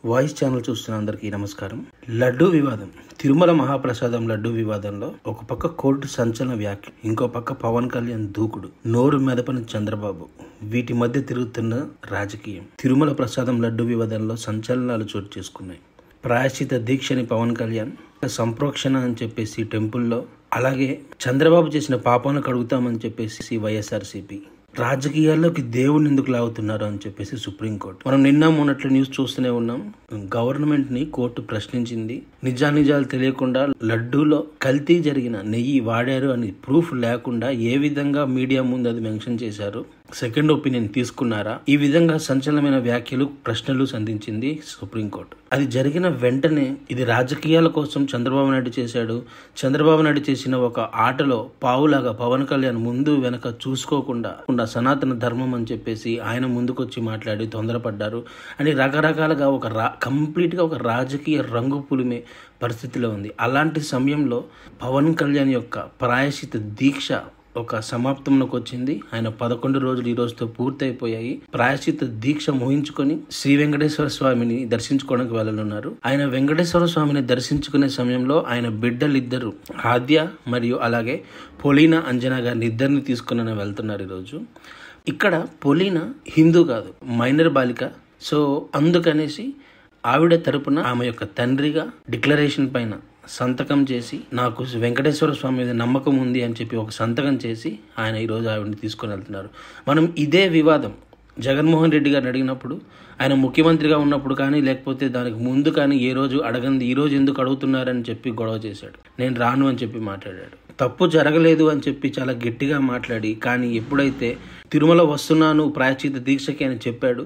Voice channel చూస్తున్న అందరికీ నమస్కారం. లడ్డూ వివాదం, తిరుమల మహాప్రసాదం లడ్డూ వివాదంలో ఒక పక్క కోర్టు సంచలన వ్యాఖ్యలు, ఇంకో పక్క పవన్ కళ్యాణ్ దూకుడు, నోరు మెదపని చంద్రబాబు, వీటి మధ్య తిరుగుతున్న రాజకీయం. తిరుమల ప్రసాదం లడ్డూ వివాదంలో సంచలనాలు చోటు చేసుకున్నాయి. ప్రాయశ్చిత దీక్షని పవన్ కళ్యాణ్, సంప్రోక్షణ అని చెప్పేసి టెంపుల్లో, అలాగే చంద్రబాబు చేసిన పాపాలను కడుగుతామని చెప్పేసి వైఎస్ఆర్సీపీ, రాజకీయాల్లోకి దేవుడిని ఎందుకు లాగుతున్నారు అని చెప్పేసి సుప్రీంకోర్టు. మనం నిన్న మొన్నట్లు న్యూస్ చూస్తూనే ఉన్నాం. గవర్నమెంట్ ని కోర్టు ప్రశ్నించింది. నిజాలు తెలియకుండా లడ్డూలో కల్తీ జరిగిన నెయ్యి వాడారు అని ప్రూఫ్ లేకుండా ఏ విధంగా మీడియా ముందు అది మెన్షన్ చేశారు, సెకండ్ ఒపీనియన్ తీసుకున్నారా, ఈ విధంగా సంచలనమైన వ్యాఖ్యలు, ప్రశ్నలు సంధించింది సుప్రీంకోర్టు. అది జరిగిన వెంటనే ఇది రాజకీయాల కోసం చంద్రబాబు నాయుడు చేశాడు, చంద్రబాబు నాయుడు చేసిన ఒక ఆటలో పావులాగా పవన్ కళ్యాణ్ ముందు వెనక చూసుకోకుండా సనాతన ధర్మం అని చెప్పేసి ఆయన ముందుకొచ్చి మాట్లాడి తొందరపడ్డారు అని రకరకాలుగా కంప్లీట్గా ఒక రాజకీయ రంగు పులిమే పరిస్థితిలో ఉంది. అలాంటి సమయంలో పవన్ కళ్యాణ్ యొక్క ప్రాయశ్చిత దీక్ష ఒక సమాప్తంలోకి వచ్చింది. ఆయన 11 రోజులు ఈ రోజుతో పూర్తయిపోయాయి. ప్రాయశ్చిత దీక్ష ముగించుకొని శ్రీ వెంకటేశ్వర స్వామిని దర్శించుకోవడానికి వెళ్ళనున్నారు. ఆయన వెంకటేశ్వర స్వామిని దర్శించుకునే సమయంలో ఆయన బిడ్డలిద్దరు ఆద్య మరియు అలాగే పొలీనా అంజనా గారిని ఇద్దరిని తీసుకుని వెళ్తున్నారు ఈరోజు. ఇక్కడ పొలీనా హిందూ కాదు, మైనర్ బాలిక. సో అందుకనేసి ఆవిడ తరపున ఆమె యొక్క తండ్రిగా డిక్లరేషన్ పైన సంతకం చేసి, నాకు వెంకటేశ్వర స్వామి మీద నమ్మకం ఉంది అని చెప్పి ఒక సంతకం చేసి ఆయన ఈరోజు ఆవిడని తీసుకొని వెళ్తున్నారు. మనం ఇదే వివాదం జగన్మోహన్ రెడ్డి గారిని అడిగినప్పుడు, ఆయన ముఖ్యమంత్రిగా ఉన్నప్పుడు కానీ లేకపోతే దానికి ముందు కానీ ఏ రోజు అడగంది ఈ రోజు ఎందుకు అడుగుతున్నారని చెప్పి గొడవ చేశాడు. నేను రాను అని చెప్పి మాట్లాడాడు. తప్పు జరగలేదు అని చెప్పి చాలా గట్టిగా మాట్లాడి, కానీ ఎప్పుడైతే తిరుమల వస్తున్నాను ప్రాయశ్చిత దీక్షకి అని చెప్పాడు,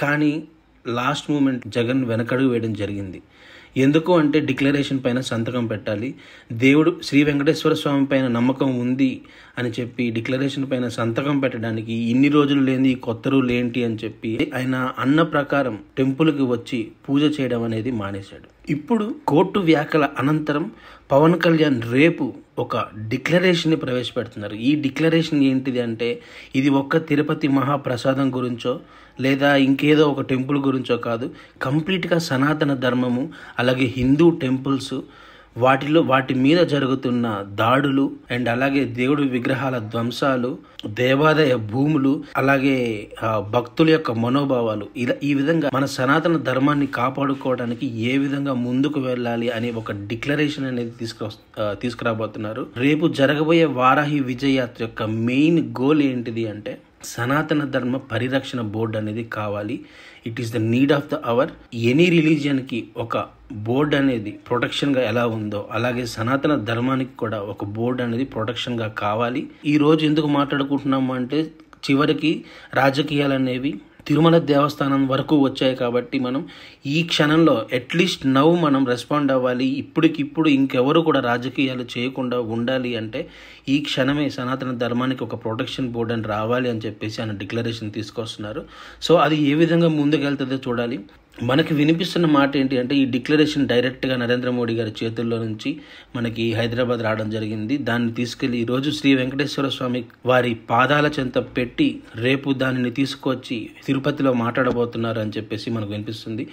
కానీ లాస్ట్ మూమెంట్ జగన్ వెనకడుగు వేయడం జరిగింది. ఎందుకు అంటే డిక్లరేషన్ పైన సంతకం పెట్టాలి, దేవుడు శ్రీ వెంకటేశ్వర స్వామి పైన నమ్మకం ఉంది అని చెప్పి డిక్లరేషన్ పైన సంతకం పెట్టడానికి ఇన్ని రోజులు లేని కొత్త రూల్ ఏంటి అని చెప్పి ఆయన అన్న ప్రకారం టెంపుల్కి వచ్చి పూజ చేయడం అనేది మానేశాడు. ఇప్పుడు కోర్టు వ్యాఖ్యల అనంతరం పవన్ కళ్యాణ్ రేపు ఒక డిక్లరేషన్ని ప్రవేశపెడుతున్నారు. ఈ డిక్లరేషన్ ఏంటిది అంటే, ఇది ఒక్క తిరుపతి మహాప్రసాదం గురించో లేదా ఇంకేదో ఒక టెంపుల్ గురించో కాదు, కంప్లీట్గా సనాతన ధర్మము, అలాగే హిందూ టెంపుల్స్, వాటి మీద జరుగుతున్న దాడులు అండ్ అలాగే దేవుడి విగ్రహాల ధ్వంసాలు, దేవాదాయ భూములు, అలాగే భక్తుల యొక్క మనోభావాలు, ఈ విధంగా మన సనాతన ధర్మాన్ని కాపాడుకోవడానికి ఏ విధంగా ముందుకు వెళ్ళాలి అనే ఒక డిక్లరేషన్ అనేది తీసుకురాబోతున్నారు. రేపు జరగబోయే వారాహి విజయ యాత్ర యొక్క మెయిన్ గోల్ ఏంటిది అంటే, సనాతన ధర్మ పరిరక్షణ బోర్డు అనేది కావాలి. It is the need of the hour. Any రిలీజియన్కి ఒక బోర్డు అనేది ప్రొటెక్షన్గా ఎలా ఉందో అలాగే సనాతన ధర్మానికి కూడా ఒక బోర్డు అనేది ప్రొటెక్షన్గా కావాలి. ఈ రోజు ఎందుకు మాట్లాడుకుంటున్నాము అంటే, చివరికి రాజకీయాలు అనేవి తిరుమల దేవస్థానం వరకు వచ్చాయి కాబట్టి మనం ఈ క్షణంలో అట్లీస్ట్ నవ్వు మనం రెస్పాండ్ అవ్వాలి. ఇప్పటికిప్పుడు ఇంకెవరు కూడా రాజకీయాలు చేయకుండా ఉండాలి అంటే ఈ క్షణమే సనాతన ధర్మానికి ఒక ప్రొటెక్షన్ బోర్డు అని రావాలి అని చెప్పేసి ఆయన డిక్లరేషన్ తీసుకొస్తున్నారు. సో అది ఏ విధంగా ముందుకెళ్తుందో చూడాలి. మనకి వినిపిస్తున్న మాట ఏంటి అంటే, ఈ డిక్లరేషన్ డైరెక్ట్గా నరేంద్ర మోడీ గారి చేతుల్లో నుంచి మనకి హైదరాబాద్ రావడం జరిగింది. దాన్ని తీసుకెళ్లి ఈరోజు శ్రీ వెంకటేశ్వర స్వామి వారి పాదాల చెంత పెట్టి రేపు దానిని తీసుకొచ్చి తిరుపతిలో మాట్లాడబోతున్నారు అని చెప్పేసి మనకు వినిపిస్తుంది.